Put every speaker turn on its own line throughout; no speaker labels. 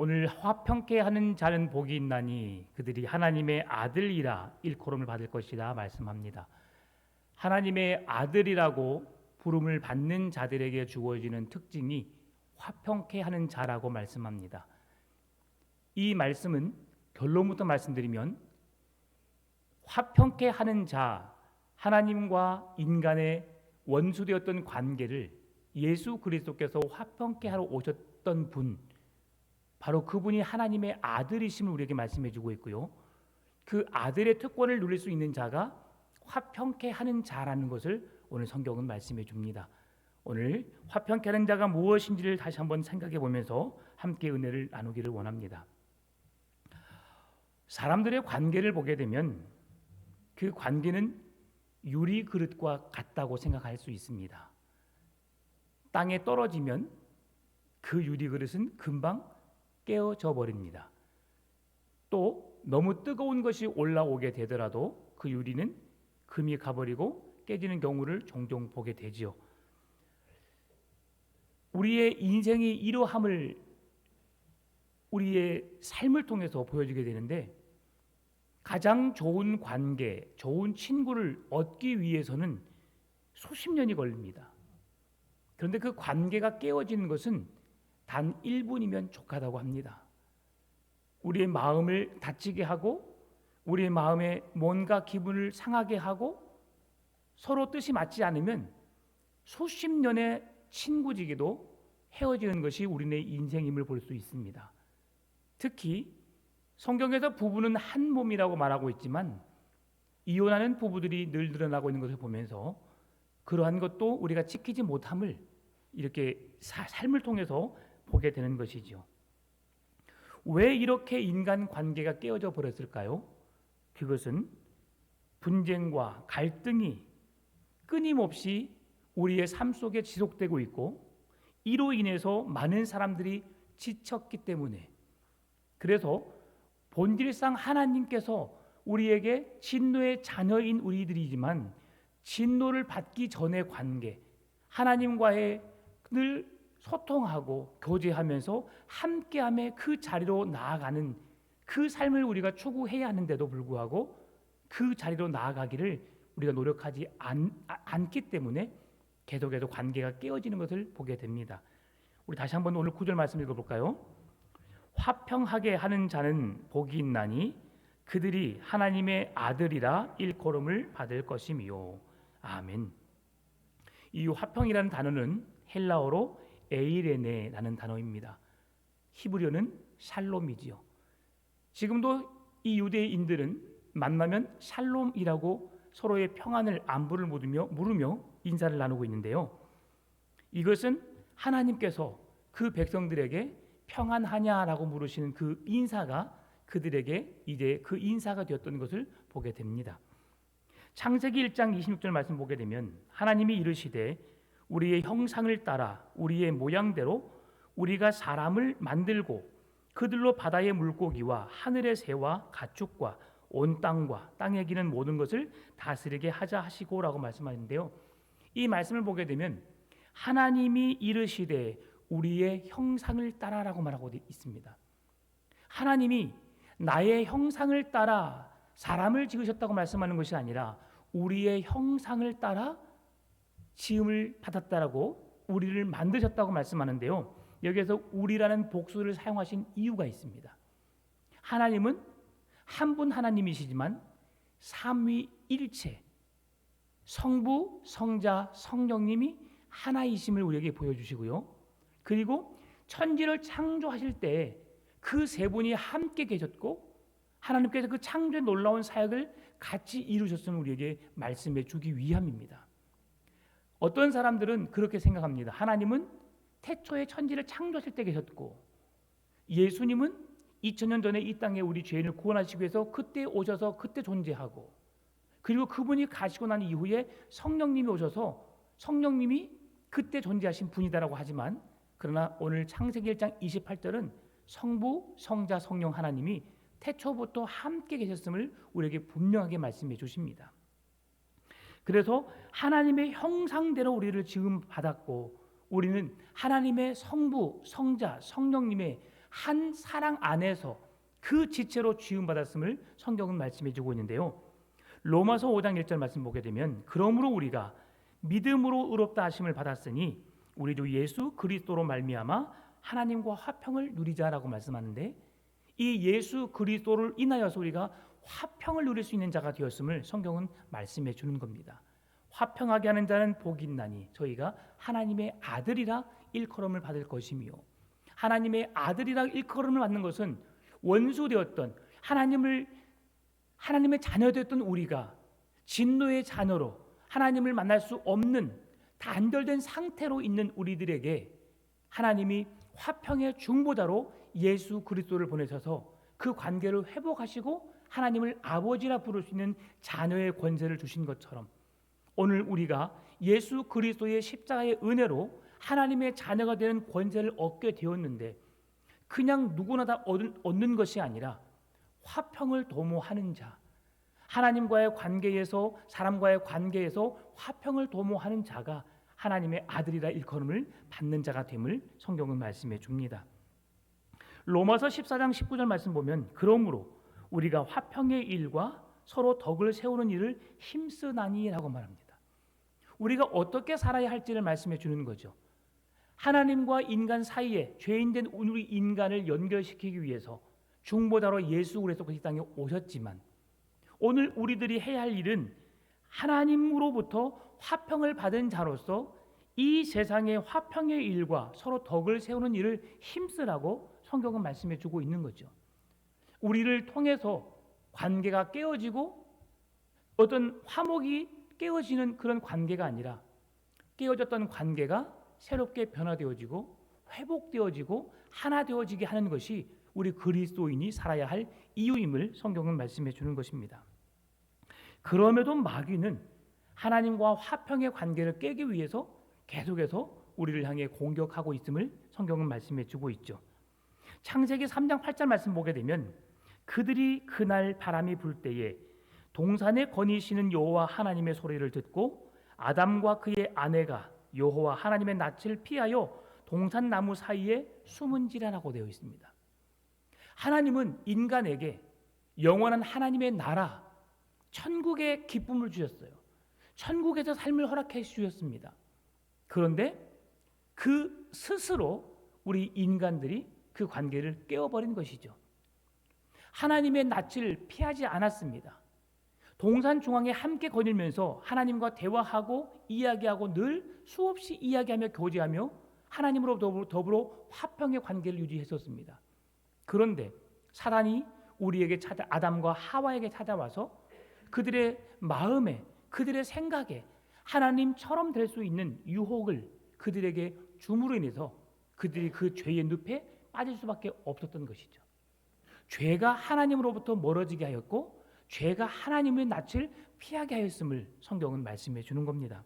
오늘 화평케 하는 자는 복이 있나니 그들이 하나님의 아들이라 일컬음을 받을 것이라 말씀합니다. 하나님의 아들이라고 부름을 받는 자들에게 주어지는 특징이 화평케 하는 자라고 말씀합니다. 이 말씀은 결론부터 말씀드리면 화평케 하는 자, 하나님과 인간의 원수되었던 관계를 예수 그리스도께서 화평케 하러 오셨던 분, 바로 그분이 하나님의 아들이심을 우리에게 말씀해 주고 있고요. 그 아들의 특권을 누릴 수 있는 자가 화평케 하는 자라는 것을 오늘 성경은 말씀해 줍니다. 오늘 화평케 하는 자가 무엇인지를 다시 한번 생각해 보면서 함께 은혜를 나누기를 원합니다. 사람들의 관계를 보게 되면 그 관계는 유리 그릇과 같다고 생각할 수 있습니다. 땅에 떨어지면 그 유리 그릇은 금방 깨어져 버립니다. 또 너무 뜨거운 것이 올라오게 되더라도 그 유리는 금이 가버리고 깨지는 경우를 종종 보게 되지요. 우리의 인생이 이러함을 우리의 삶을 통해서 보여주게 되는데, 가장 좋은 관계, 좋은 친구를 얻기 위해서는 수십 년이 걸립니다. 그런데 그 관계가 깨어지는 것은 단 1분이면 족하다고 합니다. 우리의 마음을 다치게 하고 우리의 마음에 뭔가 기분을 상하게 하고 서로 뜻이 맞지 않으면 수십 년의 친구지기도 헤어지는 것이 우리의 인생임을 볼 수 있습니다. 특히 성경에서 부부는 한 몸이라고 말하고 있지만 이혼하는 부부들이 늘 늘어나고 있는 것을 보면서 그러한 것도 우리가 지키지 못함을 이렇게 삶을 통해서 보게 되는 것이죠. 왜 이렇게 인간 관계가 깨어져 버렸을까요? 그것은 분쟁과 갈등이 끊임없이 우리의 삶 속에 지속되고 있고, 이로 인해서 많은 사람들이 지쳤기 때문에, 그래서 본질상 하나님께서 우리에게 진노의 자녀인 우리들이지만 진노를 받기 전의 관계, 하나님과의 늘 소통하고 교제하면서 함께함의 그 자리로 나아가는 그 삶을 우리가 추구해야 하는데도 불구하고 그 자리로 나아가기를 우리가 노력하지 않기 때문에 계속해서 관계가 깨어지는 것을 보게 됩니다. 우리 다시 한번 오늘 9절 말씀 읽어볼까요? 화평하게 하는 자는 복이 있나니 그들이 하나님의 아들이라 일컬음을 받을 것이미요. 아멘. 이 화평이라는 단어는 헬라어로 에이레네라는 단어입니다. 히브리어는 샬롬이지요. 지금도 이 유대인들은 만나면 샬롬이라고 서로의 평안을 안부를 물으며 인사를 나누고 있는데요. 이것은 하나님께서 그 백성들에게 평안하냐라고 물으시는 그 인사가 그들에게 이제 그 인사가 되었던 것을 보게 됩니다. 창세기 1장 26절 말씀 보게 되면 하나님이 이르시되 우리의 형상을 따라 우리의 모양대로 우리가 사람을 만들고 그들로 바다의 물고기와 하늘의 새와 가축과 온 땅과 땅에 기는 모든 것을 다스리게 하자 하시고라고 말씀하는데요. 이 말씀을 보게 되면 하나님이 이르시되 우리의 형상을 따라라고 말하고 있습니다. 하나님이 나의 형상을 따라 사람을 지으셨다고 말씀하는 것이 아니라 우리의 형상을 따라 지음을 받았다라고 우리를 만드셨다고 말씀하는데요. 여기에서 우리라는 복수를 사용하신 이유가 있습니다. 하나님은 한 분 하나님이시지만 삼위일체, 성부, 성자, 성령님이 하나이심을 우리에게 보여주시고요. 그리고 천지를 창조하실 때 그 세 분이 함께 계셨고 하나님께서 그 창조의 놀라운 사역을 같이 이루셨음을 우리에게 말씀해 주기 위함입니다. 어떤 사람들은 그렇게 생각합니다. 하나님은 태초에 천지를 창조하실 때 계셨고 예수님은 2000년 전에 이 땅에 우리 죄인을 구원하시기 위해서 그때 오셔서 그때 존재하고, 그리고 그분이 가시고 난 이후에 성령님이 오셔서 성령님이 그때 존재하신 분이다라고 하지만, 그러나 오늘 창세기 1장 28절은 성부, 성자, 성령 하나님이 태초부터 함께 계셨음을 우리에게 분명하게 말씀해 주십니다. 그래서 하나님의 형상대로 우리를 지음 받았고 우리는 하나님의 성부, 성자, 성령님의 한 사랑 안에서 그 지체로 지음받았음을 성경은 말씀해 주고 있는데요. 로마서 5장 1절 말씀 보게 되면 그러므로 우리가 믿음으로 의롭다 하심을 받았으니 우리 주 예수 그리스도로 말미암아 하나님과 화평을 누리자라고 말씀하는데, 이 예수 그리스도를 인하여서 우리가 화평을 누릴 수 있는 자가 되었음을 성경은 말씀해 주는 겁니다. 화평하게 하는 자는 복이 있나니 저희가 하나님의 아들이라 일컬음을 받을 것이며, 하나님의 아들이라 일컬음을 받는 것은 원수되었던 하나님의 자녀되었던 우리가 진노의 자녀로 하나님을 만날 수 없는 단절된 상태로 있는 우리들에게 하나님이 화평의 중보자로 예수 그리스도를 보내셔서 그 관계를 회복하시고 하나님을 아버지라 부를 수 있는 자녀의 권세를 주신 것처럼, 오늘 우리가 예수 그리스도의 십자가의 은혜로 하나님의 자녀가 되는 권세를 얻게 되었는데, 그냥 누구나 다 얻는 것이 아니라 화평을 도모하는 자, 하나님과의 관계에서, 사람과의 관계에서 화평을 도모하는 자가 하나님의 아들이라 일컬음을 받는 자가 됨을 성경은 말씀해 줍니다. 로마서 14장 19절 말씀 보면 그러므로 우리가 화평의 일과 서로 덕을 세우는 일을 힘쓰나니라고 말합니다. 우리가 어떻게 살아야 할지를 말씀해 주는 거죠. 하나님과 인간 사이에 죄인된 우리 인간을 연결시키기 위해서 중보자로 예수 그리스도가 이 땅에 오셨지만, 오늘 우리들이 해야 할 일은 하나님으로부터 화평을 받은 자로서 이 세상의 화평의 일과 서로 덕을 세우는 일을 힘쓰라고 성경은 말씀해 주고 있는 거죠. 우리를 통해서 관계가 깨어지고 어떤 화목이 깨어지는 그런 관계가 아니라, 깨어졌던 관계가 새롭게 변화되어지고 회복되어지고 하나 되어지게 하는 것이 우리 그리스도인이 살아야 할 이유임을 성경은 말씀해 주는 것입니다. 그럼에도 마귀는 하나님과 화평의 관계를 깨기 위해서 계속해서 우리를 향해 공격하고 있음을 성경은 말씀해 주고 있죠. 창세기 3장 8절 말씀 보게 되면 그들이 그날 바람이 불 때에 동산에 거니시는 여호와 하나님의 소리를 듣고 아담과 그의 아내가 여호와 하나님의 낯을 피하여 동산 나무 사이에 숨은지라라고 되어 있습니다. 하나님은 인간에게 영원한 하나님의 나라, 천국의 기쁨을 주셨어요. 천국에서 삶을 허락해 주셨습니다. 그런데 그 스스로 우리 인간들이 그 관계를 깨어버린 것이죠. 하나님의 낯을 피하지 않았습니다. 동산 중앙에 함께 거닐면서 하나님과 대화하고 이야기하고 늘 수없이 이야기하며 교제하며 하나님으로 더불어 화평의 관계를 유지했었습니다. 그런데 사단이 우리에게 아담과 하와에게 찾아와서 그들의 마음에, 그들의 생각에 하나님처럼 될 수 있는 유혹을 그들에게 줌으로 인해서 그들이 그 죄의 늪에 빠질 수밖에 없었던 것이죠. 죄가 하나님으로부터 멀어지게 하였고 죄가 하나님의 낯을 피하게 하였음을 성경은 말씀해 주는 겁니다.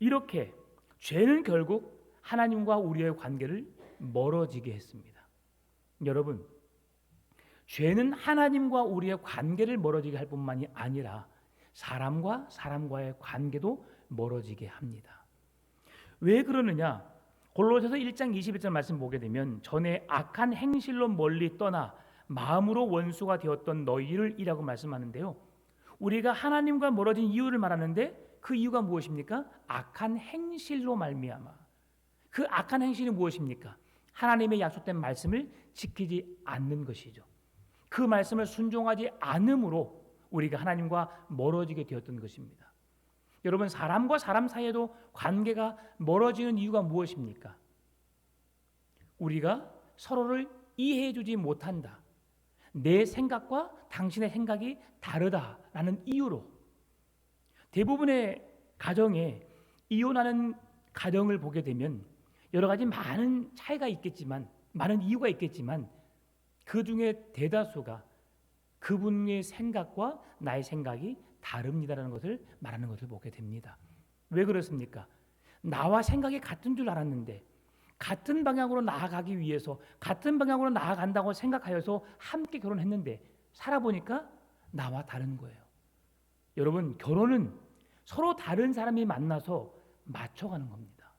이렇게 죄는 결국 하나님과 우리의 관계를 멀어지게 했습니다. 여러분, 죄는 하나님과 우리의 관계를 멀어지게 할 뿐만이 아니라 사람과 사람과의 관계도 멀어지게 합니다. 왜 그러느냐? 골로새서 1장 21절 말씀 보게 되면 전에 악한 행실로 멀리 떠나 마음으로 원수가 되었던 너희를 이라고 말씀하는데요. 우리가 하나님과 멀어진 이유를 말하는데 그 이유가 무엇입니까? 악한 행실로 말미암아. 그 악한 행실이 무엇입니까? 하나님의 약속된 말씀을 지키지 않는 것이죠. 그 말씀을 순종하지 않음으로 우리가 하나님과 멀어지게 되었던 것입니다. 여러분, 사람과 사람 사이에도 관계가 멀어지는 이유가 무엇입니까? 우리가 서로를 이해해 주지 못한다. 내 생각과 당신의 생각이 다르다라는 이유로 대부분의 가정에 이혼하는 가정을 보게 되면 여러 가지 많은 차이가 있겠지만, 많은 이유가 있겠지만 그 중에 대다수가 그분의 생각과 나의 생각이 다릅니다라는 것을 말하는 것을 보게 됩니다. 왜 그렇습니까? 나와 생각이 같은 줄 알았는데 같은 방향으로 나아가기 위해서 같은 방향으로 나아간다고 생각하여서 함께 결혼했는데 살아보니까 나와 다른 거예요. 여러분, 결혼은 서로 다른 사람이 만나서 맞춰가는 겁니다.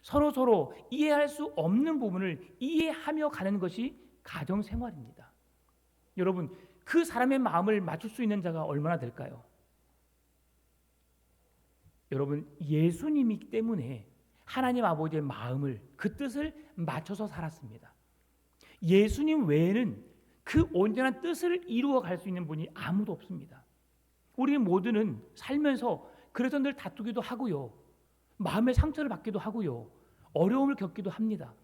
서로 이해할 수 없는 부분을 이해하며 가는 것이 가정 생활입니다. 여러분, 그 사람의 마음을 맞출 수 있는 자가 얼마나 될까요? 여러분, 예수님이기 때문에 하나님 아버지의 마음을, 그 뜻을 맞춰서 살았습니다. 예수님 외에는 그 온전한 뜻을 이루어 갈 수 있는 분이 아무도 없습니다. 우리 모두는 살면서 그래서 늘 다투기도 하고요, 마음의 상처를 받기도 하고요, 어려움을 겪기도 합니다.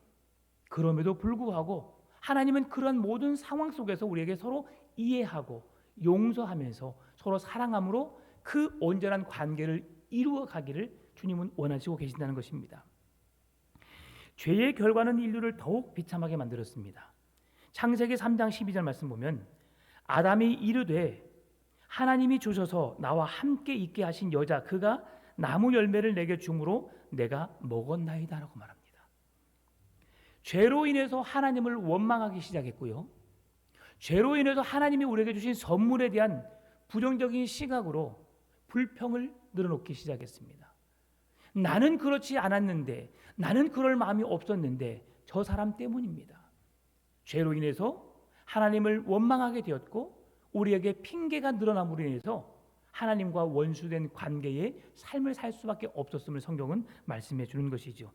그럼에도 불구하고 하나님은 그런 모든 상황 속에서 우리에게 서로 이해하고 용서하면서 서로 사랑함으로 그 온전한 관계를 이루어 가기를 주님은 원하시고 계신다는 것입니다. 죄의 결과는 인류를 더욱 비참하게 만들었습니다. 창세기 3장 12절 말씀 보면 아담이 이르되 하나님이 주셔서 나와 함께 있게 하신 여자 그가 나무 열매를 내게 주므로 내가 먹었나이다 라고 말합니다. 죄로 인해서 하나님을 원망하기 시작했고요, 죄로 인해서 하나님이 우리에게 주신 선물에 대한 부정적인 시각으로 불평을 늘어놓기 시작했습니다. 나는 그렇지 않았는데, 나는 그럴 마음이 없었는데 저 사람 때문입니다. 죄로 인해서 하나님을 원망하게 되었고 우리에게 핑계가 늘어남으로 인해서 하나님과 원수된 관계의 삶을 살 수밖에 없었음을 성경은 말씀해 주는 것이죠.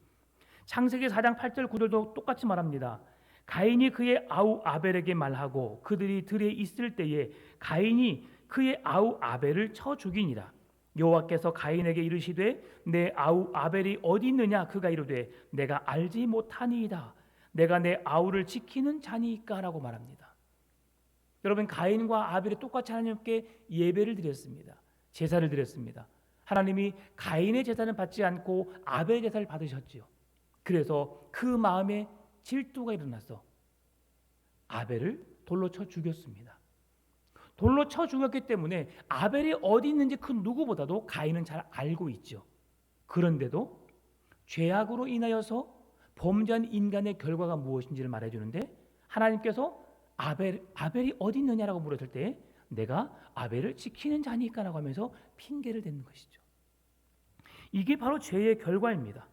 창세기 4장 8절 9절도 똑같이 말합니다. 가인이 그의 아우 아벨에게 말하고 그들이 들에 있을 때에 가인이 그의 아우 아벨을 쳐 죽이니라. 여호와께서 가인에게 이르시되 내 아우 아벨이 어디 있느냐? 그가 이르되 내가 알지 못하니이다. 내가 내 아우를 지키는 자니까 라고 말합니다. 여러분, 가인과 아벨이 똑같이 하나님께 예배를 드렸습니다. 제사를 드렸습니다. 하나님이 가인의 제사는 받지 않고 아벨의 제사를 받으셨지요. 그래서 그 마음에 질투가 일어나서 아벨을 돌로 쳐 죽였습니다. 돌로 쳐 죽였기 때문에 아벨이 어디 있는지 그 누구보다도 가인은 잘 알고 있죠. 그런데도 죄악으로 인하여서 범죄한 인간의 결과가 무엇인지를 말해주는데 하나님께서 아벨이 어디 있느냐라고 물었을 때 내가 아벨을 지키는 자니까 라고 하면서 핑계를 대는 것이죠. 이게 바로 죄의 결과입니다.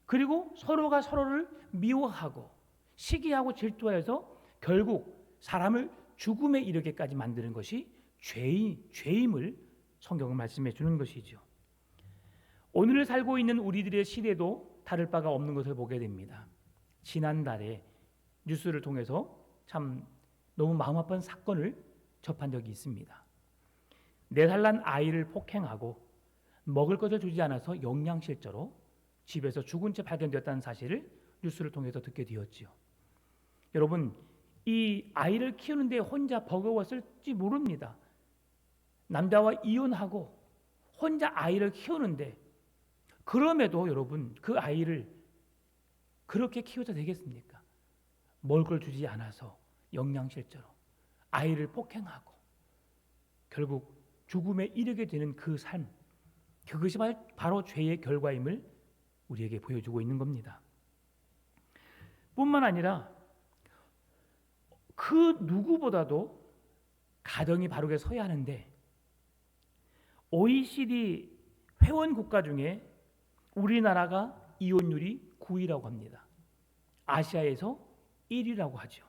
그리고 서로가 서로를 미워하고 시기하고 질투하여서 결국 사람을 죽음에 이르게까지 만드는 것이 죄임을 성경은 말씀해 주는 것이죠. 오늘을 살고 있는 우리들의 시대도 다를 바가 없는 것을 보게 됩니다. 지난달에 뉴스를 통해서 참 너무 마음 아픈 사건을 접한 적이 있습니다. 4살 난 아이를 폭행하고 먹을 것을 주지 않아서 영양실조로 집에서 죽은 채 발견되었다는 사실을 뉴스를 통해서 듣게 되었지요. 여러분, 이 아이를 키우는데 혼자 버거웠을지 모릅니다. 남자와 이혼하고 혼자 아이를 키우는데 그럼에도 여러분 그 아이를 그렇게 키워도 되겠습니까? 먹을 걸 주지 않아서 영양실조로 아이를 폭행하고 결국 죽음에 이르게 되는 그 삶, 그것이 바로 죄의 결과임을 우리에게 보여주고 있는 겁니다. 뿐만 아니라 그 누구보다도 가정이 바르게 서야 하는데 OECD 회원 국가 중에 우리나라가 이혼율이 9위라고 합니다. 아시아에서 1위라고 하죠.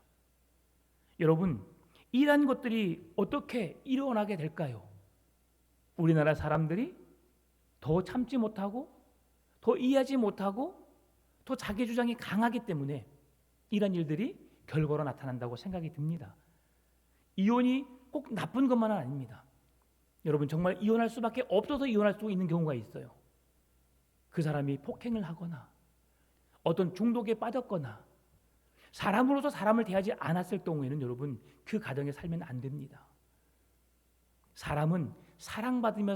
여러분, 이러한 것들이 어떻게 일어나게 될까요? 우리나라 사람들이 더 참지 못하고 더 이해하지 못하고 더 자기 주장이 강하기 때문에 이런 일들이 결과로 나타난다고 생각이 듭니다. 이혼이 꼭 나쁜 것만은 아닙니다. 여러분, 정말 이혼할 수밖에 없어서 이혼할 수 있는 경우가 있어요. 그 사람이 폭행을 하거나 어떤 중독에 빠졌거나 사람으로서 사람을 대하지 않았을 경우에는 여러분 그 가정에 살면 안 됩니다. 사람은 사랑받으며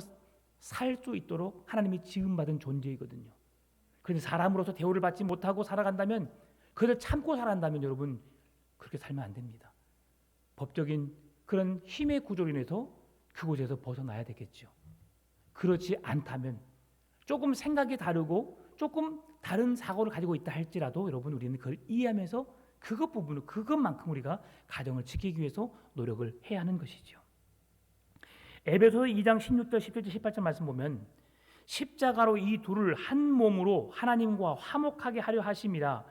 살 수 있도록 하나님이 지음받은 존재이거든요. 그런데 사람으로서 대우를 받지 못하고 살아간다면, 그걸 참고 살아간다면 여러분 그렇게 살면 안 됩니다. 법적인 그런 힘의 구조로 인해서 그곳에서 벗어나야 되겠죠. 그렇지 않다면 조금 생각이 다르고 조금 다른 사고를 가지고 있다 할지라도 여러분 우리는 그걸 이해하면서 그것만큼 우리가 가정을 지키기 위해서 노력을 해야 하는 것이죠. 에베소서 2장 16절 17절 18절 말씀 보면 십자가로 이 둘을 한 몸으로 하나님과 화목하게 하려 하심이라.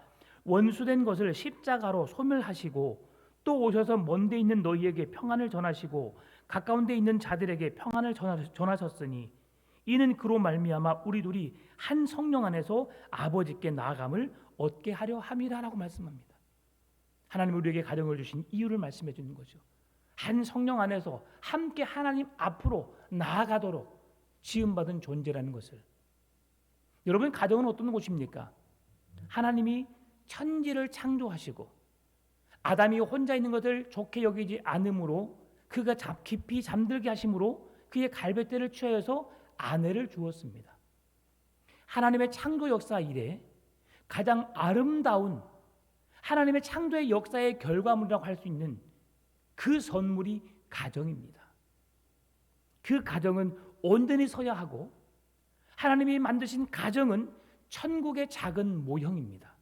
원수된 것을 십자가로 소멸하시고 또 오셔서 먼데 있는 너희에게 평안을 전하시고 가까운 데 있는 자들에게 평안을 전하셨으니 이는 그로 말미암아 우리 둘이 한 성령 안에서 아버지께 나아감을 얻게 하려 함이라라고 말씀합니다. 하나님 우리에게 가정을 주신 이유를 말씀해 주는 거죠. 한 성령 안에서 함께 하나님 앞으로 나아가도록 지음받은 존재라는 것을. 여러분, 가정은 어떤 곳입니까? 하나님이 천지를 창조하시고 아담이 혼자 있는 것을 좋게 여기지 않으므로 그가 깊이 잠들게 하심으로 그의 갈빗대를 취하여서 아내를 주었습니다. 하나님의 창조 역사 이래 가장 아름다운 하나님의 창조의 역사의 결과물이라고 할 수 있는 그 선물이 가정입니다. 그 가정은 온전히 서야 하고 하나님이 만드신 가정은 천국의 작은 모형입니다.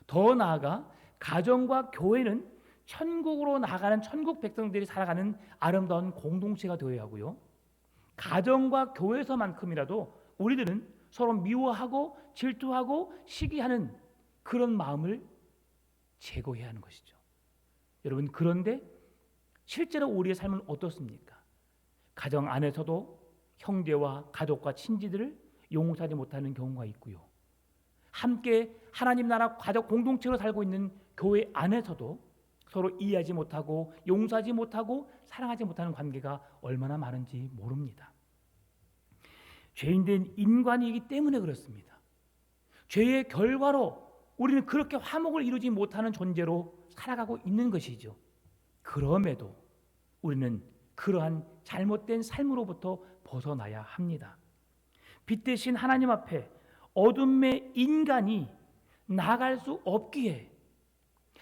더 나아가 가정과 교회는 천국으로 나가는 천국 백성들이 살아가는 아름다운 공동체가 되어야 하고요. 가정과 교회에서만큼이라도 우리들은 서로 미워하고 질투하고 시기하는 그런 마음을 제거해야 하는 것이죠. 여러분, 그런데 실제로 우리의 삶은 어떻습니까? 가정 안에서도 형제와 가족과 친지들을 용서하지 못하는 경우가 있고요. 함께 하나님 나라 가족 공동체로 살고 있는 교회 안에서도 서로 이해하지 못하고 용서하지 못하고 사랑하지 못하는 관계가 얼마나 많은지 모릅니다. 죄인된 인간이기 때문에 그렇습니다. 죄의 결과로 우리는 그렇게 화목을 이루지 못하는 존재로 살아가고 있는 것이죠. 그럼에도 우리는 그러한 잘못된 삶으로부터 벗어나야 합니다. 빛 대신 하나님 앞에 어둠의 인간이 나아갈 수 없기에,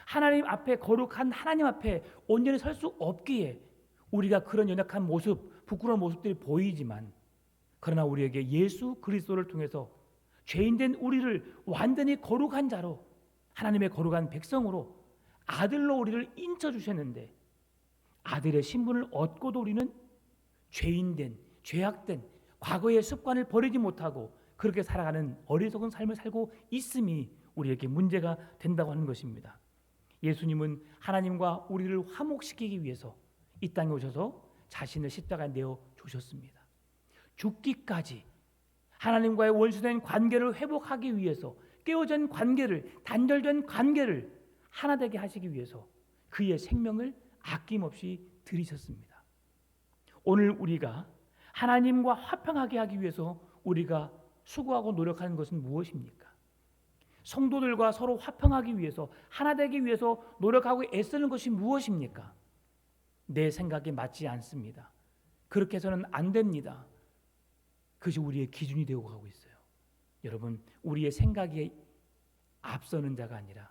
하나님 앞에 거룩한 하나님 앞에 온전히 설 수 없기에 우리가 그런 연약한 모습, 부끄러운 모습들이 보이지만, 그러나 우리에게 예수 그리스도를 통해서 죄인된 우리를 완전히 거룩한 자로, 하나님의 거룩한 백성으로 아들로 우리를 인쳐 주셨는데, 아들의 신분을 얻고도 우리는 죄인된, 죄악된 과거의 습관을 버리지 못하고 그렇게 살아가는 어리석은 삶을 살고 있음이 우리에게 문제가 된다고 하는 것입니다. 예수님은 하나님과 우리를 화목시키기 위해서 이 땅에 오셔서 자신을 십자가에 내어 주셨습니다. 죽기까지 하나님과의 원수된 관계를 회복하기 위해서, 깨어진 관계를, 단절된 관계를 하나 되게 하시기 위해서 그의 생명을 아낌없이 들이셨습니다. 오늘 우리가 하나님과 화평하게 하기 위해서 우리가 수고하고 노력하는 것은 무엇입니까? 성도들과 서로 화평하기 위해서, 하나 되기 위해서 노력하고 애쓰는 것이 무엇입니까? 내 생각에 맞지 않습니다. 그렇게 해서는 안 됩니다. 그것이 우리의 기준이 되어 가고 있어요. 여러분, 우리의 생각이 앞서는 자가 아니라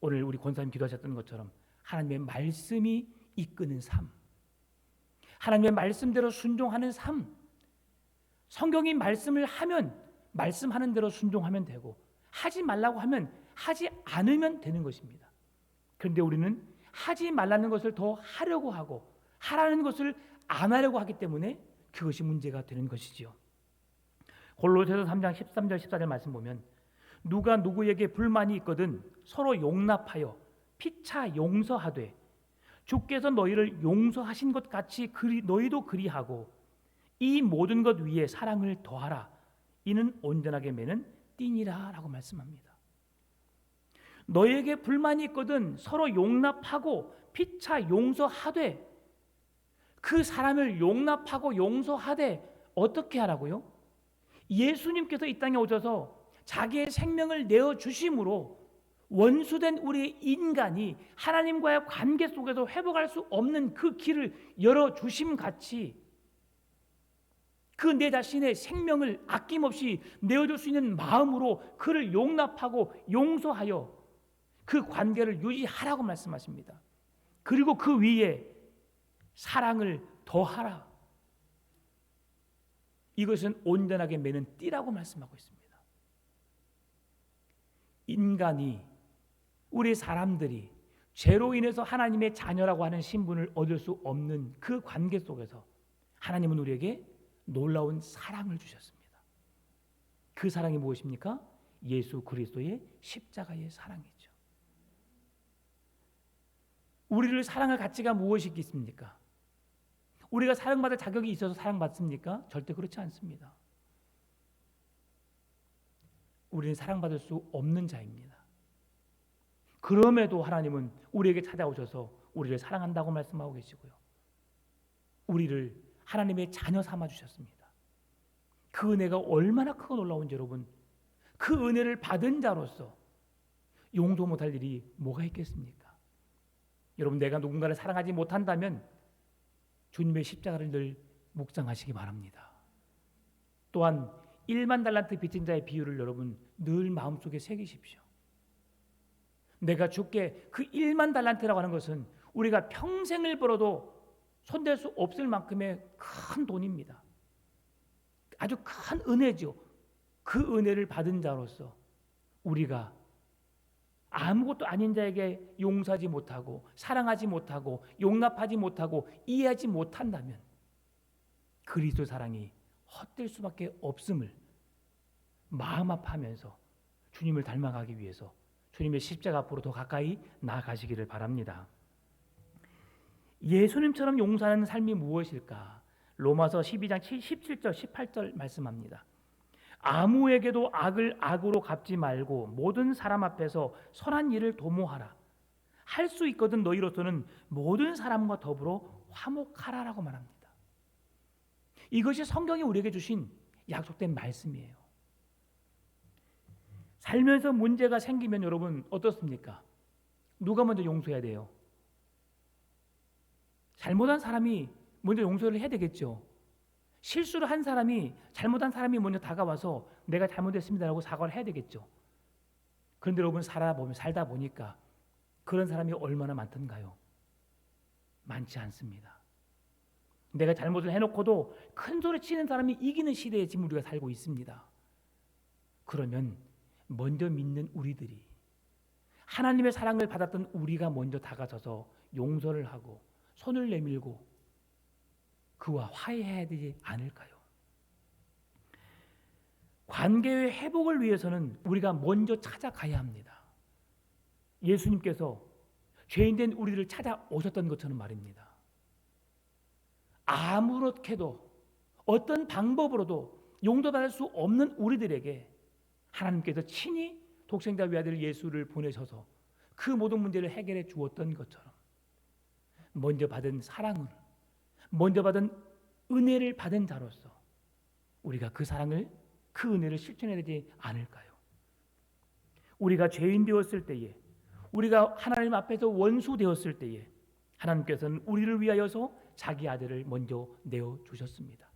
오늘 우리 권사님 기도하셨던 것처럼 하나님의 말씀이 이끄는 삶, 하나님의 말씀대로 순종하는 삶. 성경이 말씀을 하면 말씀하는 대로 순종하면 되고, 하지 말라고 하면 하지 않으면 되는 것입니다. 그런데 우리는 하지 말라는 것을 더 하려고 하고 하라는 것을 안 하려고 하기 때문에 그것이 문제가 되는 것이지요. 골로새서 3장 13절 14절 말씀 보면, 누가 누구에게 불만이 있거든 서로 용납하여 피차 용서하되 주께서 너희를 용서하신 것 같이 너희도 그리하고 이 모든 것 위에 사랑을 더하라. 이는 온전하게 매는 띠니라 라고 말씀합니다. 너에게 불만이 있거든 서로 용납하고 피차 용서하되, 그 사람을 용납하고 용서하되 어떻게 하라고요? 예수님께서 이 땅에 오셔서 자기의 생명을 내어주심으로 원수된 우리 인간이 하나님과의 관계 속에서 회복할 수 없는 그 길을 열어주심 같이 그 내 자신의 생명을 아낌없이 내어줄 수 있는 마음으로 그를 용납하고 용서하여 그 관계를 유지하라고 말씀하십니다. 그리고 그 위에 사랑을 더하라. 이것은 온전하게 매는 띠라고 말씀하고 있습니다. 인간이, 우리 사람들이 죄로 인해서 하나님의 자녀라고 하는 신분을 얻을 수 없는 그 관계 속에서 하나님은 우리에게 놀라운 사랑을 주셨습니다. 그 사랑이 무엇입니까? 예수 그리스도의 십자가의 사랑이죠. 우리를 사랑할 가치가 무엇이 있겠습니까? 우리가 사랑받을 자격이 있어서 사랑받습니까? 절대 그렇지 않습니다. 우리는 사랑받을 수 없는 자입니다. 그럼에도 하나님은 우리에게 찾아오셔서 우리를 사랑한다고 말씀하고 계시고요. 우리를 하나님의 자녀 삼아 주셨습니다. 그 은혜가 얼마나 크고 놀라운지 여러분, 그 은혜를 받은 자로서 용도 못할 일이 뭐가 있겠습니까? 여러분, 내가 누군가를 사랑하지 못한다면 주님의 십자가를 늘 묵상하시기 바랍니다. 또한 1만 달란트 빚진 자의 비유를 여러분 늘 마음속에 새기십시오. 내가 주께 그 1만 달란트라고 하는 것은 우리가 평생을 벌어도 손댈 수 없을 만큼의 큰 돈입니다. 아주 큰 은혜죠. 그 은혜를 받은 자로서 우리가 아무것도 아닌 자에게 용서하지 못하고 사랑하지 못하고 용납하지 못하고 이해하지 못한다면 그리스도 사랑이 헛될 수밖에 없음을 마음 아파하면서 주님을 닮아가기 위해서 주님의 십자가 앞으로 더 가까이 나아가시기를 바랍니다. 예수님처럼 용서하는 삶이 무엇일까? 로마서 12장 17절 18절 말씀합니다. 아무에게도 악을 악으로 갚지 말고 모든 사람 앞에서 선한 일을 도모하라. 할 수 있거든 너희로서는 모든 사람과 더불어 화목하라라고 말합니다. 이것이 성경이 우리에게 주신 약속된 말씀이에요. 살면서 문제가 생기면 여러분 어떻습니까? 누가 먼저 용서해야 돼요? 잘못한 사람이 먼저 용서를 해야 되겠죠. 실수를 한 사람이, 잘못한 사람이 먼저 다가와서 내가 잘못했습니다라고 사과를 해야 되겠죠. 그런데 여러분 살다 보니까 그런 사람이 얼마나 많던가요? 많지 않습니다. 내가 잘못을 해놓고도 큰 소리 치는 사람이 이기는 시대에 지금 우리가 살고 있습니다. 그러면 먼저 믿는 우리들이, 하나님의 사랑을 받았던 우리가 먼저 다가서서 용서를 하고 손을 내밀고 그와 화해해야 되지 않을까요? 관계의 회복을 위해서는 우리가 먼저 찾아가야 합니다. 예수님께서 죄인된 우리를 찾아오셨던 것처럼 말입니다. 아무렇게도 어떤 방법으로도 용서받을 수 없는 우리들에게 하나님께서 친히 독생자 외아들 예수를 보내셔서 그 모든 문제를 해결해 주었던 것처럼 먼저 받은 사랑을, 먼저 받은 은혜를 받은 자로서 우리가 그 사랑을, 그 은혜를 실천해야 되지 않을까요? 우리가 죄인 되었을 때에, 우리가 하나님 앞에서 원수 되었을 때에 하나님께서는 우리를 위하여서 자기 아들을 먼저 내어주셨습니다.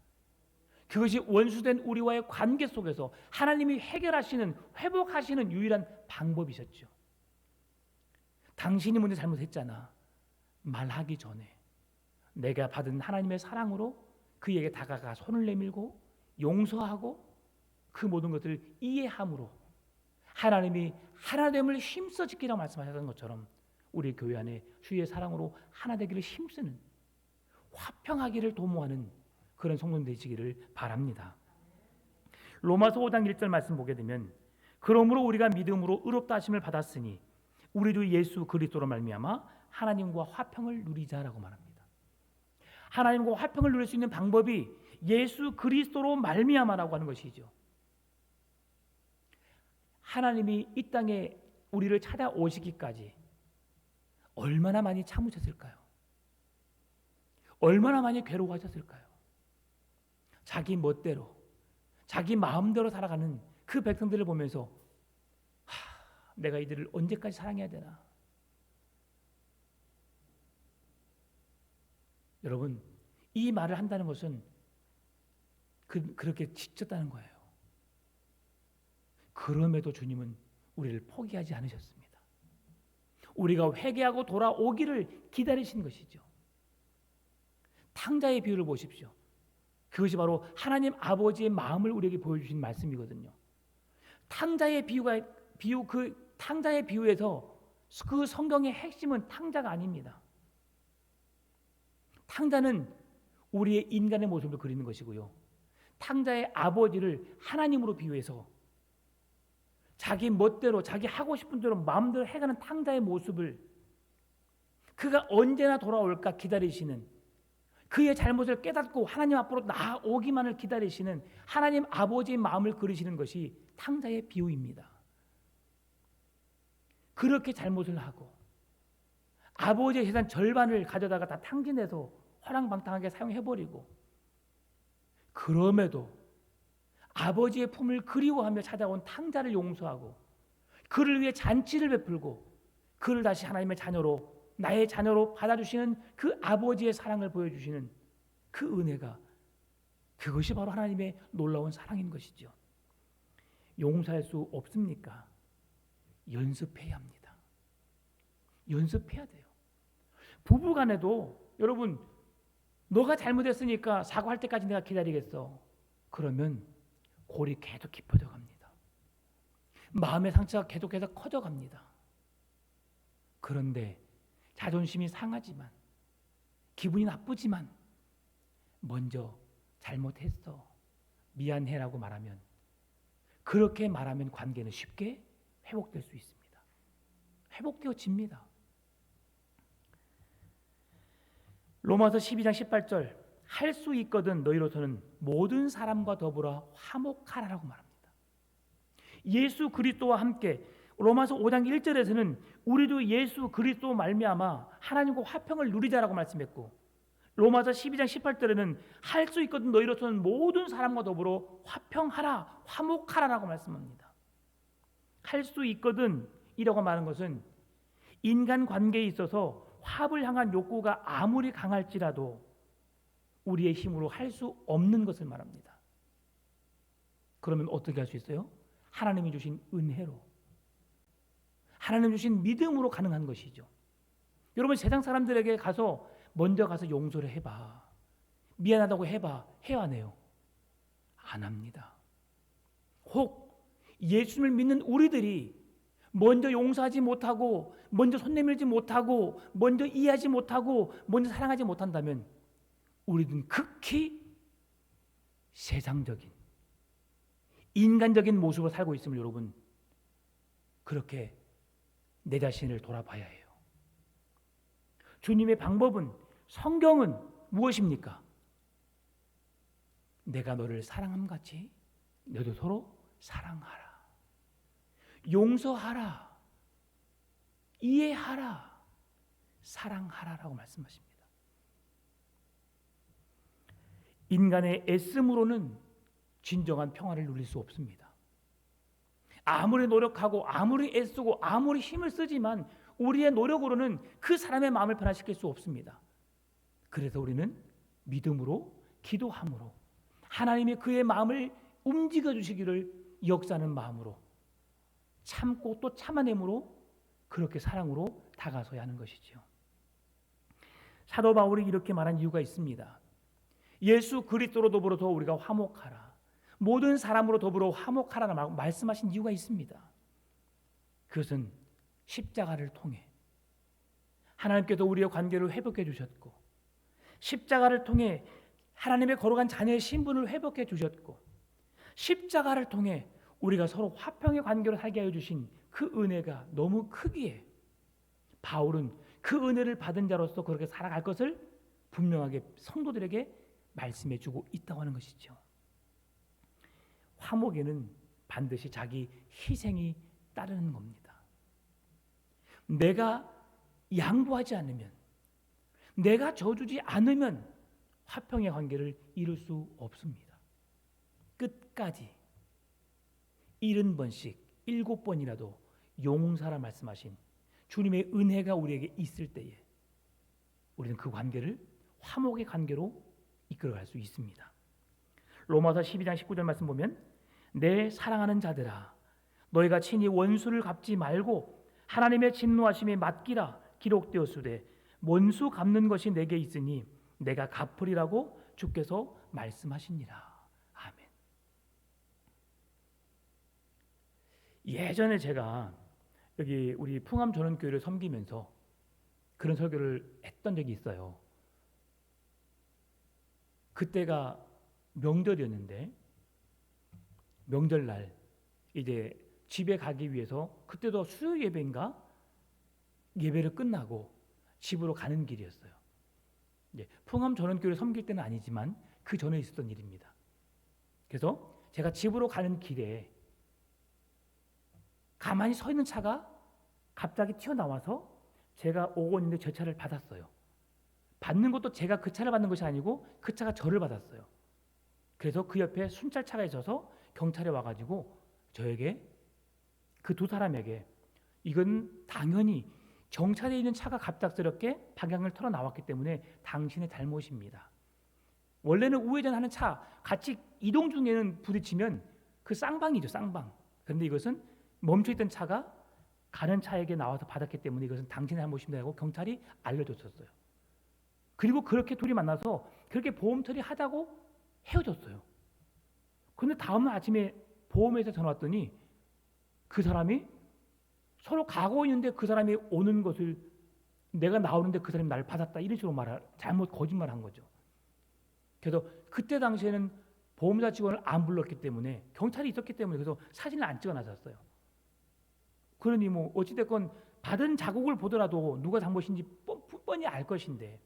그것이 원수된 우리와의 관계 속에서 하나님이 해결하시는, 회복하시는 유일한 방법이셨죠. 당신이 먼저 잘못했잖아 말하기 전에 내가 받은 하나님의 사랑으로 그에게 다가가 손을 내밀고 용서하고 그 모든 것을 이해함으로 하나님이 하나됨을 힘써 지키라고 말씀하셨던 것처럼 우리 교회 안에 주의 사랑으로 하나 되기를 힘쓰는, 화평하기를 도모하는 그런 성도들 되시기를 바랍니다. 로마서 5장 1절 말씀 보게 되면 그러므로 우리가 믿음으로 의롭다 하심을 받았으니 우리 주 예수 그리스도로 말미암아 하나님과 화평을 누리자라고 말합니다. 하나님과 화평을 누릴 수 있는 방법이 예수 그리스도로 말미암아라고 하는 것이죠. 하나님이 이 땅에 우리를 찾아오시기까지 얼마나 많이 참으셨을까요? 얼마나 많이 괴로워하셨을까요? 자기 멋대로, 자기 마음대로 살아가는 그 백성들을 보면서 내가 이들을 언제까지 사랑해야 되나? 여러분, 이 말을 한다는 것은 그렇게 지쳤다는 거예요. 그럼에도 주님은 우리를 포기하지 않으셨습니다. 우리가 회개하고 돌아오기를 기다리신 것이죠. 탕자의 비유를 보십시오. 그것이 바로 하나님 아버지의 마음을 우리에게 보여주신 말씀이거든요. 탕자의 그 탕자의 비유에서 그 성경의 핵심은 탕자가 아닙니다. 탕자는 우리의 인간의 모습을 그리는 것이고요. 탕자의 아버지를 하나님으로 비유해서 자기 멋대로 자기 하고 싶은 대로 마음대로 해가는 탕자의 모습을 그가 언제나 돌아올까 기다리시는, 그의 잘못을 깨닫고 하나님 앞으로 나오기만을 기다리시는 하나님 아버지의 마음을 그리시는 것이 탕자의 비유입니다. 그렇게 잘못을 하고 아버지의 재산 절반을 가져다가 다 탕진해서 허랑방탕하게 사용해버리고, 그럼에도 아버지의 품을 그리워하며 찾아온 탕자를 용서하고 그를 위해 잔치를 베풀고 그를 다시 하나님의 자녀로, 나의 자녀로 받아주시는 그 아버지의 사랑을 보여주시는 그 은혜가, 그것이 바로 하나님의 놀라운 사랑인 것이죠. 용서할 수 없습니까? 연습해야 합니다. 연습해야 돼요. 부부간에도 여러분, 너가 잘못했으니까 사과할 때까지 내가 기다리겠어. 그러면 골이 계속 깊어져 갑니다. 마음의 상처가 계속해서 커져 갑니다. 그런데 자존심이 상하지만, 기분이 나쁘지만 먼저 잘못했어, 미안해라고 말하면, 그렇게 말하면 관계는 쉽게 회복될 수 있습니다. 회복되어집니다. 로마서 12장 18절, 할 수 있거든 너희로서는 모든 사람과 더불어 화목하라라고 말합니다. 예수 그리스도와 함께, 로마서 5장 1절에서는 우리도 예수 그리스도 말미암아 하나님과 화평을 누리자라고 말씀했고, 로마서 12장 18절에는 할 수 있거든 너희로서는 모든 사람과 더불어 화평하라, 화목하라라고 말씀합니다. 할 수 있거든 이라고 말하는 것은 인간 관계에 있어서 화합을 향한 욕구가 아무리 강할지라도 우리의 힘으로 할 수 없는 것을 말합니다. 그러면 어떻게 할 수 있어요? 하나님이 주신 은혜로, 하나님 주신 믿음으로 가능한 것이죠. 여러분, 세상 사람들에게 먼저 가서 용서를 해봐, 미안하다고 해봐, 해야 안 해요? 안 합니다. 혹 예수님을 믿는 우리들이 먼저 용서하지 못하고, 먼저 손 내밀지 못하고, 먼저 이해하지 못하고, 먼저 사랑하지 못한다면 우리는 극히 세상적인, 인간적인 모습으로 살고 있음을 여러분, 그렇게 내 자신을 돌아봐야 해요. 주님의 방법은, 성경은 무엇입니까? 내가 너를 사랑함 같이 너도 서로 사랑하라, 용서하라, 이해하라, 사랑하라라고 말씀하십니다. 인간의 애씀으로는 진정한 평화를 누릴 수 없습니다. 아무리 노력하고 아무리 애쓰고 아무리 힘을 쓰지만 우리의 노력으로는 그 사람의 마음을 변화시킬 수 없습니다. 그래서 우리는 믿음으로, 기도함으로, 하나님이 그의 마음을 움직여 주시기를 역사하는 마음으로, 참고 또 참아냄으로, 그렇게 사랑으로 다가서야 하는 것이죠. 사도 바울이 이렇게 말한 이유가 있습니다. 예수 그리스도로 더불어서 우리가 화목하라, 모든 사람으로 더불어 화목하라고 말씀하신 이유가 있습니다. 그것은 십자가를 통해 하나님께서 우리의 관계를 회복해 주셨고, 십자가를 통해 하나님의 거룩한 자녀의 신분을 회복해 주셨고, 십자가를 통해 우리가 서로 화평의 관계로 살게 하여 주신 그 은혜가 너무 크기에 바울은 그 은혜를 받은 자로서 그렇게 살아갈 것을 분명하게 성도들에게 말씀해 주고 있다고 하는 것이죠. 화목에는 반드시 자기 희생이 따르는 겁니다. 내가 양보하지 않으면, 내가 져주지 않으면 화평의 관계를 이룰 수 없습니다. 끝까지 70번씩 7번이라도 용서라 말씀하신 주님의 은혜가 우리에게 있을 때에 우리는 그 관계를 화목의 관계로 이끌어갈 수 있습니다. 로마서 12장 19절 말씀 보면, 내 사랑하는 자들아 너희가 친히 원수를 갚지 말고 하나님의 진노하심에 맡기라 기록되었으되 원수 갚는 것이 내게 있으니 내가 갚으리라고 주께서 말씀하시니라. 아멘. 예전에 제가 여기 우리 풍암 전원교회를 섬기면서 그런 설교를 했던 적이 있어요. 그때가 명절이었는데, 명절날 이제 집에 가기 위해서 그때도 수요 예배인가 예배를 끝나고 집으로 가는 길이었어요. 풍암 전원교회를 섬길 때는 아니지만 그 전에 있었던 일입니다. 그래서 제가 집으로 가는 길에 가만히 서 있는 차가 갑자기 튀어나와서 제가 오고 있는데 제 차를 받았어요. 받는 것도 제가 그 차를 받는 것이 아니고 그 차가 저를 받았어요. 그래서 그 옆에 순찰차가 있어서 경찰에 와가지고 저에게 그 두 사람에게 이건 당연히 정차되어 있는 차가 갑작스럽게 방향을 틀어 나왔기 때문에 당신의 잘못입니다. 원래는 우회전하는 차 같이 이동 중에는 부딪히면 그 쌍방이죠, 쌍방. 그런데 이것은 멈춰있던 차가 가는 차에게 나와서 받았기 때문에 이것은 당신의 잘못입니다 하고 경찰이 알려줬었어요. 그리고 그렇게 둘이 만나서 그렇게 보험 처리하자고 헤어졌어요. 그런데 다음날 아침에 보험회사에 전화 왔더니 그 사람이 서로 가고 있는데 그 사람이 오는 것을 내가 나오는데 그 사람이 나를 받았다 이런 식으로 잘못 거짓말한 거죠. 그래서 그때 당시에는 보험사 직원을 안 불렀기 때문에 경찰이 있었기 때문에 그래서 사진을 안 찍어놨었어요. 그러니 뭐 어찌됐건 받은 자국을 보더라도 누가 잘못인지 뻔히 알 것인데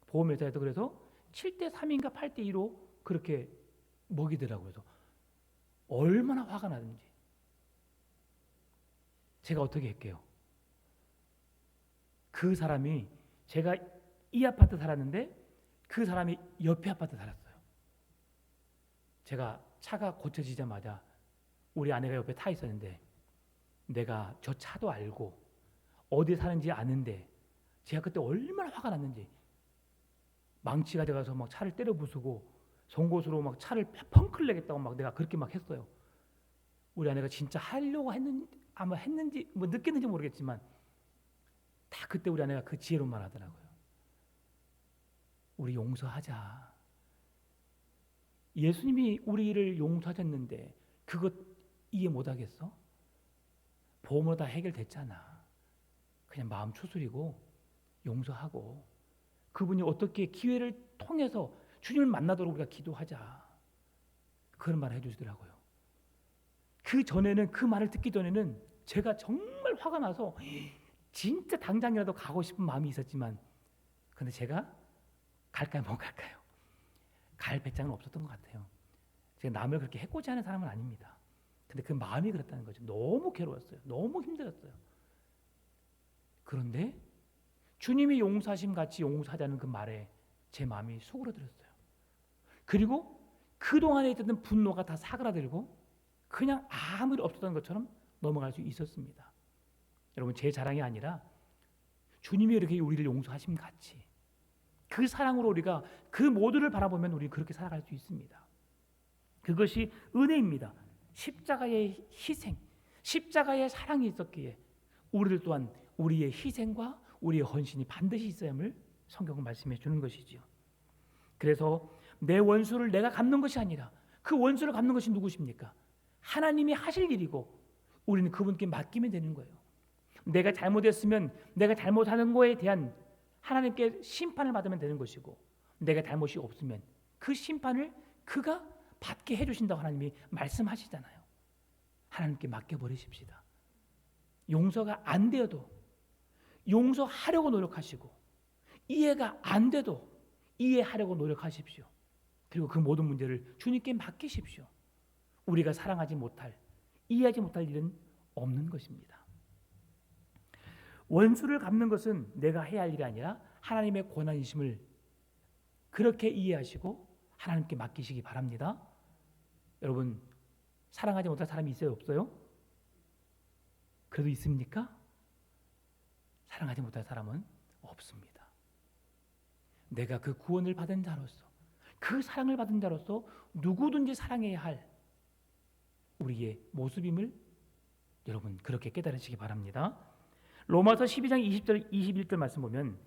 보험회사에서 그래서 7대3인가 8대2로 그렇게 먹이더라고요. 그래서 얼마나 화가 나든지 제가 어떻게 할게요? 그 사람이 제가 이 아파트 살았는데 그 사람이 옆에 아파트 살았어요. 제가 차가 고쳐지자마자 우리 아내가 옆에 타 있었는데 내가 저 차도 알고 어디 사는지 아는데 제가 그때 얼마나 화가 났는지 망치가 돼가서 막 차를 때려 부수고 송곳으로 막 차를 펑크를 내겠다고 막 내가 그렇게 막 했어요. 우리 아내가 진짜 하려고 했는지 아마 했는지 뭐 느꼈는지 모르겠지만 다 그때 우리 아내가 그 지혜로만 하더라고요. 우리 용서하자. 예수님이 우리를 용서하셨는데 그것 이해 못하겠어? 보험으로 다 해결됐잖아. 그냥 마음 추스리고 용서하고 그분이 어떻게 기회를 통해서 주님을 만나도록 우리가 기도하자. 그런 말을 해주시더라고요. 그 전에는 그 말을 듣기 전에는 제가 정말 화가 나서 진짜 당장이라도 가고 싶은 마음이 있었지만 근데 제가 갈까요 못 갈까요? 갈 배짱은 없었던 것 같아요. 제가 남을 그렇게 해코지 하는 사람은 아닙니다. 근데 그 마음이 그랬다는 거죠. 너무 괴로웠어요. 너무 힘들었어요. 그런데 주님이 용서하심 같이 용서하자는 그 말에 제 마음이 수그러들었어요. 그리고 그동안에 있던 분노가 다 사그라들고 그냥 아무 일 없었던 것처럼 넘어갈 수 있었습니다. 여러분 제 자랑이 아니라 주님이 이렇게 우리를 용서하심 같이 그 사랑으로 우리가 그 모두를 바라보면 우리 그렇게 살아갈 수 있습니다. 그것이 은혜입니다. 십자가의 희생, 십자가의 사랑이 있었기에 우리들 또한 우리의 희생과 우리의 헌신이 반드시 있어야 함을 성경은 말씀해 주는 것이지요. 그래서 내 원수를 내가 갚는 것이 아니라 그 원수를 갚는 것이 누구십니까? 하나님이 하실 일이고 우리는 그분께 맡기면 되는 거예요. 내가 잘못했으면 내가 잘못하는 거에 대한 하나님께 심판을 받으면 되는 것이고 내가 잘못이 없으면 그 심판을 그가 받게 해주신다고 하나님이 말씀하시잖아요. 하나님께 맡겨버리십시다. 용서가 안 되어도 용서하려고 노력하시고 이해가 안 돼도 이해하려고 노력하십시오. 그리고 그 모든 문제를 주님께 맡기십시오. 우리가 사랑하지 못할, 이해하지 못할 일은 없는 것입니다. 원수를 갚는 것은 내가 해야 할 일이 아니라 하나님의 권한이심을 그렇게 이해하시고 하나님께 맡기시기 바랍니다. 여러분 사랑하지 못할 사람이 있어요? 없어요? 그래도 있습니까? 사랑하지 못할 사람은 없습니다. 내가 그 구원을 받은 자로서 그 사랑을 받은 자로서 누구든지 사랑해야 할 우리의 모습임을 여러분 그렇게 깨달으시기 바랍니다. 로마서 12장 20절 21절 말씀 보면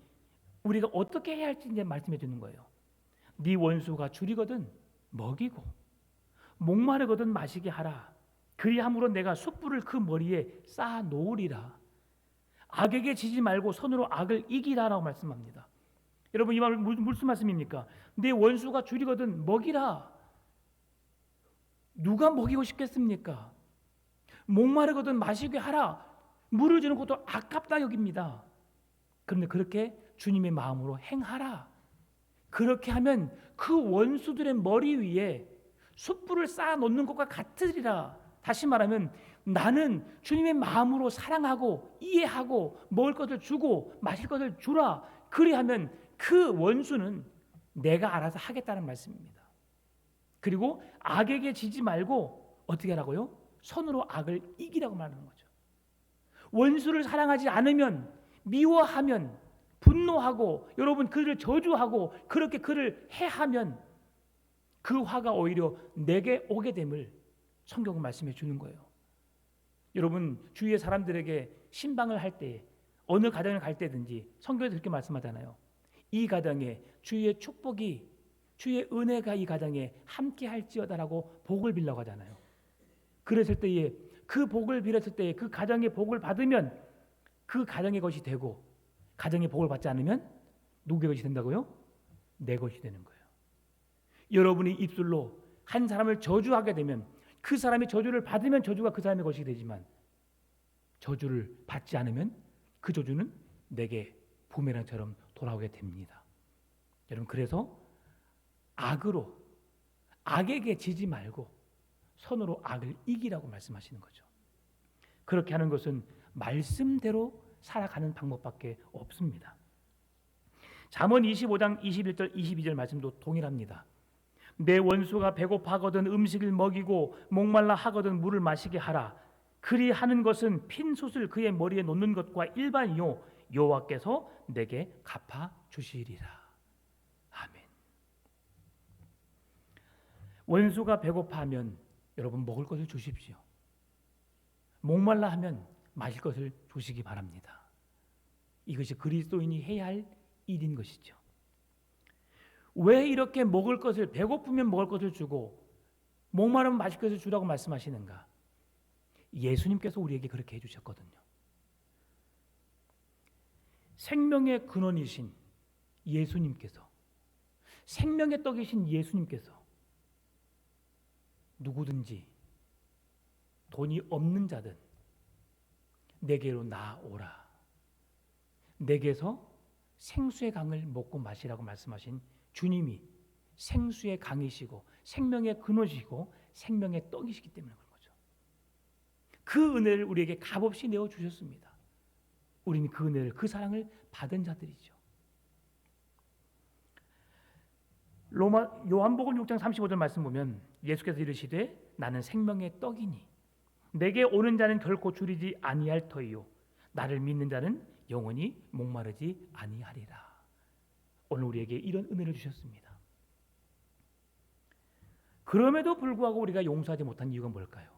우리가 어떻게 해야 할지 이제 말씀해 주는 거예요. 네 원수가 줄이거든 먹이고 목마르거든 마시게 하라. 그리함으로 내가 숯불을 그 머리에 쌓아 놓으리라. 악에게 지지 말고 손으로 악을 이기라라고 말씀합니다. 여러분 이 말 무슨 말씀입니까? 내 원수가 줄이거든 먹이라. 누가 먹이고 싶겠습니까? 목마르거든 마시게 하라. 물을 주는 것도 아깝다 여깁니다. 그런데 그렇게 주님의 마음으로 행하라. 그렇게 하면 그 원수들의 머리 위에 숯불을 쌓아 놓는 것과 같으리라. 다시 말하면 나는 주님의 마음으로 사랑하고 이해하고 먹을 것을 주고 마실 것을 주라. 그리하면 그 원수는 내가 알아서 하겠다는 말씀입니다. 그리고 악에게 지지 말고 어떻게 하라고요? 선으로 악을 이기라고 말하는 거죠. 원수를 사랑하지 않으면, 미워하면, 분노하고 여러분 그를 저주하고 그렇게 그를 해하면 그 화가 오히려 내게 오게 됨을 성경은 말씀해 주는 거예요. 여러분 주위의 사람들에게 신방을 할 때 어느 가정에 갈 때든지 성경에서 그렇게 말씀하잖아요. 이 가정에 주의 축복이, 주의 은혜가 이 가정에 함께 할지어다라고 복을 빌라고 하잖아요. 그랬을 때에 그 복을 빌었을 때에 그 가정의 복을 받으면 그 가정의 것이 되고, 가정의 복을 받지 않으면 누구의 것이 된다고요? 내 것이 되는 거예요. 여러분이 입술로 한 사람을 저주하게 되면 그 사람이 저주를 받으면 저주가 그 사람의 것이 되지만, 저주를 받지 않으면 그 저주는 내게 부메랑처럼 돌아오게 됩니다. 여러분 그래서 악으로, 악에게 지지 말고 선으로 악을 이기라고 말씀하시는 거죠. 그렇게 하는 것은 말씀대로 살아가는 방법밖에 없습니다. 잠언 25장 21절 22절 말씀도 동일합니다. 내 원수가 배고파하거든 음식을 먹이고 목말라 하거든 물을 마시게 하라. 그리 하는 것은 핀 솥을 그의 머리에 놓는 것과 일반이요 여호와께서 내게 갚아 주시리라. 아멘. 원수가 배고파하면 여러분 먹을 것을 주십시오. 목말라 하면 마실 것을 주시기 바랍니다. 이것이 그리스도인이 해야 할 일인 것이죠. 왜 이렇게 먹을 것을, 배고프면 먹을 것을 주고 목마르면 마실 것을 주라고 말씀하시는가? 예수님께서 우리에게 그렇게 해주셨거든요. 생명의 근원이신 예수님께서, 생명의 떡이신 예수님께서 누구든지 돈이 없는 자든 내게로 나오라. 내게서 생수의 강을 먹고 마시라고 말씀하신 주님이 생수의 강이시고 생명의 근원이시고 생명의 떡이시기 때문에 그런 거죠. 그 은혜를 우리에게 값없이 내어 주셨습니다. 우리는 그 은혜를, 그 사랑을 받은 자들이죠. 요한복음 6장 35절 말씀 보면 예수께서 이르시되 나는 생명의 떡이니 내게 오는 자는 결코 줄이지 아니할 터이요 나를 믿는 자는 영원히 목마르지 아니하리라. 오늘 우리에게 이런 은혜를 주셨습니다. 그럼에도 불구하고 우리가 용서하지 못한 이유가 뭘까요?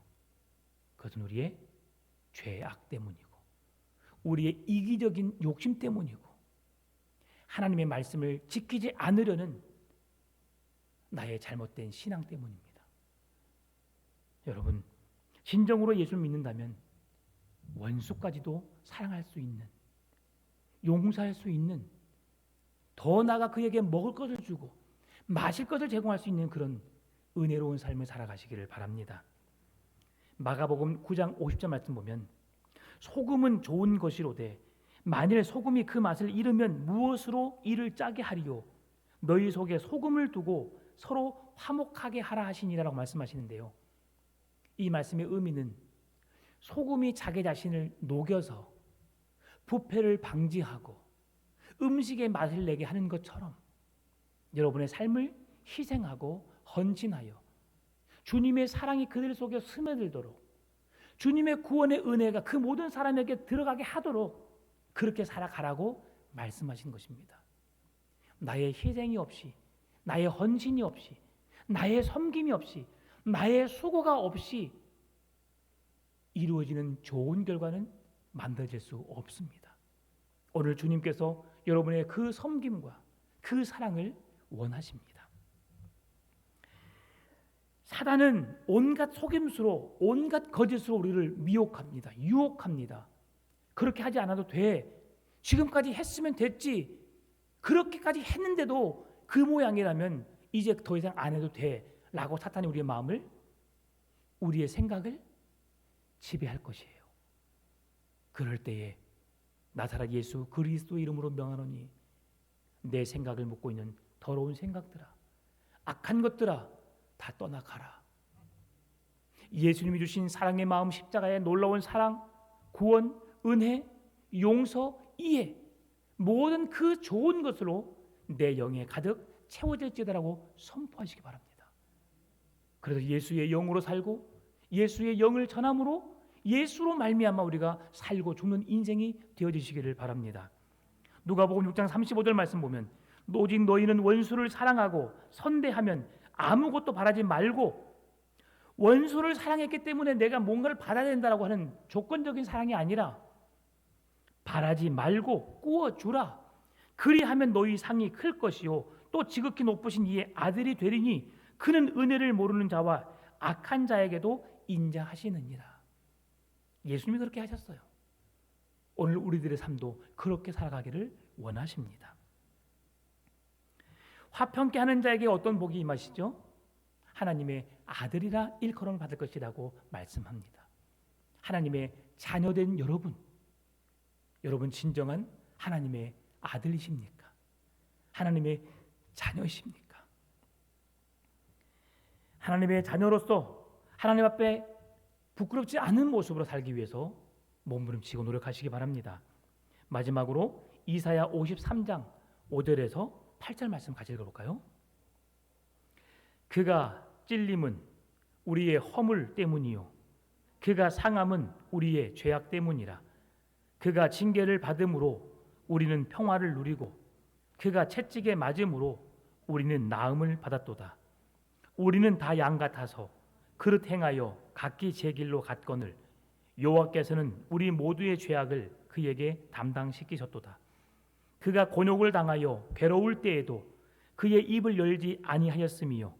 그것은 우리의 죄악 때문이고 우리의 이기적인 욕심 때문이고 하나님의 말씀을 지키지 않으려는 나의 잘못된 신앙 때문입니다. 여러분 진정으로 예수를 믿는다면 원수까지도 사랑할 수 있는, 용서할 수 있는, 더 나아가 그에게 먹을 것을 주고 마실 것을 제공할 수 있는 그런 은혜로운 삶을 살아가시기를 바랍니다. 마가복음 9장 50절 말씀 보면 소금은 좋은 것이로되 만일 소금이 그 맛을 잃으면 무엇으로 이를 짜게 하리요 너희 속에 소금을 두고 서로 화목하게 하라 하시니라라고 말씀하시는데요. 이 말씀의 의미는 소금이 자기 자신을 녹여서 부패를 방지하고 음식의 맛을 내게 하는 것처럼 여러분의 삶을 희생하고 헌신하여 주님의 사랑이 그들 속에 스며들도록 주님의 구원의 은혜가 그 모든 사람에게 들어가게 하도록 그렇게 살아가라고 말씀하신 것입니다. 나의 희생이 없이, 나의 헌신이 없이, 나의 섬김이 없이, 나의 수고가 없이 이루어지는 좋은 결과는 만들어질 수 없습니다. 오늘 주님께서 여러분의 그 섬김과 그 사랑을 원하십니다. 사단은 온갖 속임수로, 온갖 거짓으로 우리를 미혹합니다. 유혹합니다. 그렇게 하지 않아도 돼. 지금까지 했으면 됐지. 그렇게까지 했는데도 그 모양이라면 이제 더 이상 안 해도 돼. 라고 사탄이 우리의 마음을, 우리의 생각을 지배할 것이에요. 그럴 때에 나사렛 예수 그리스도 이름으로 명하노니 내 생각을 묻고 있는 더러운 생각들아, 악한 것들아, 다 떠나가라. 예수님이 주신 사랑의 마음, 십자가의 놀라운 사랑, 구원, 은혜, 용서, 이해, 모든 그 좋은 것으로 내 영에 가득 채워질지다라고 선포하시기 바랍니다. 그래서 예수의 영으로 살고 예수의 영을 전함으로 예수로 말미암아 우리가 살고 죽는 인생이 되어지시기를 바랍니다. 누가복음 6장 35절 말씀 보면 오직 너희는 원수를 사랑하고 선대하면 아무것도 바라지 말고, 원수를 사랑했기 때문에 내가 뭔가를 받아야 된다라고 하는 조건적인 사랑이 아니라 바라지 말고 꾸어주라. 그리하면 너희 상이 클 것이요 또 지극히 높으신 이의 아들이 되리니 그는 은혜를 모르는 자와 악한 자에게도 인자하시느니라. 예수님이 그렇게 하셨어요. 오늘 우리들의 삶도 그렇게 살아가기를 원하십니다. 화평케 하는 자에게 어떤 복이 임하시죠? 하나님의 아들이라 일컬음을 받을 것이라고 말씀합니다. 하나님의 자녀된 여러분 진정한 하나님의 아들이십니까? 하나님의 자녀이십니까? 하나님의 자녀로서 하나님 앞에 부끄럽지 않은 모습으로 살기 위해서 몸부림치고 노력하시기 바랍니다. 마지막으로 이사야 53장 5절에서 8절 말씀 같이 읽어볼까요? 그가 찔림은 우리의 허물 때문이요 그가 상함은 우리의 죄악 때문이라. 그가 징계를 받음으로 우리는 평화를 누리고 그가 채찍에 맞음으로 우리는 나음을 받았도다. 우리는 다 양 같아서 그릇 행하여 각기 제 길로 갔거늘 여호와께서는 우리 모두의 죄악을 그에게 담당시키셨도다. 그가 곤욕을 당하여 괴로울 때에도 그의 입을 열지 아니하였으며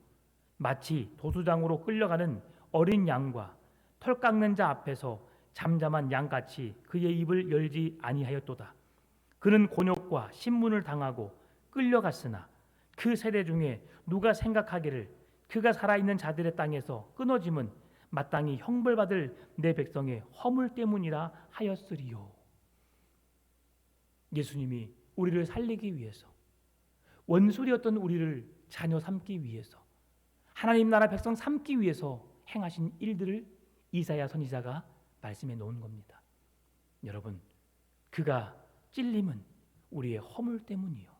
마치 도수장으로 끌려가는 어린 양과 털 깎는 자 앞에서 잠잠한 양같이 그의 입을 열지 아니하였도다. 그는 곤욕과 신문을 당하고 끌려갔으나 그 세대 중에 누가 생각하기를 그가 살아있는 자들의 땅에서 끊어짐은 마땅히 형벌받을 내 백성의 허물 때문이라 하였으리요. 예수님이 우리를 살리기 위해서, 원수리였던 우리를 자녀 삼기 위해서, 하나님 나라 백성 삼기 위해서 행하신 일들을 이사야 선지자가 말씀해 놓은 겁니다. 여러분, 그가 찔림은 우리의 허물 때문이요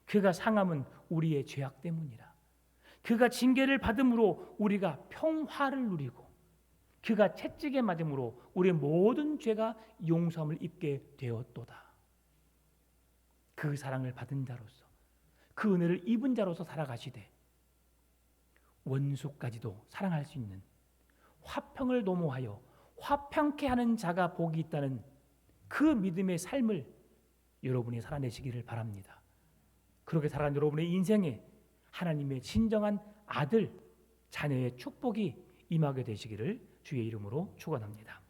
그가 상함은 우리의 죄악 때문이라. 그가 징계를 받음으로 우리가 평화를 누리고 그가 채찍에 맞음으로 우리의 모든 죄가 용서함을 입게 되었도다. 그 사랑을 받은 자로서, 그 은혜를 입은 자로서 살아가시되 원수까지도 사랑할 수 있는, 화평을 도모하여 화평케 하는 자가 복이 있다는 그 믿음의 삶을 여러분이 살아내시기를 바랍니다. 그렇게 살아간 여러분의 인생에 하나님의 진정한 아들, 자녀의 축복이 임하게 되시기를 주의 이름으로 축원합니다.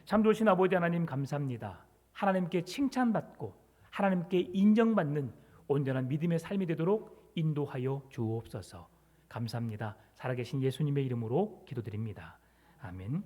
참 좋으신 아버지 하나님 감사합니다. 하나님께 칭찬받고 하나님께 인정받는 온전한 믿음의 삶이 되도록 인도하여 주옵소서. 감사합니다. 살아계신 예수님의 이름으로 기도드립니다. 아멘.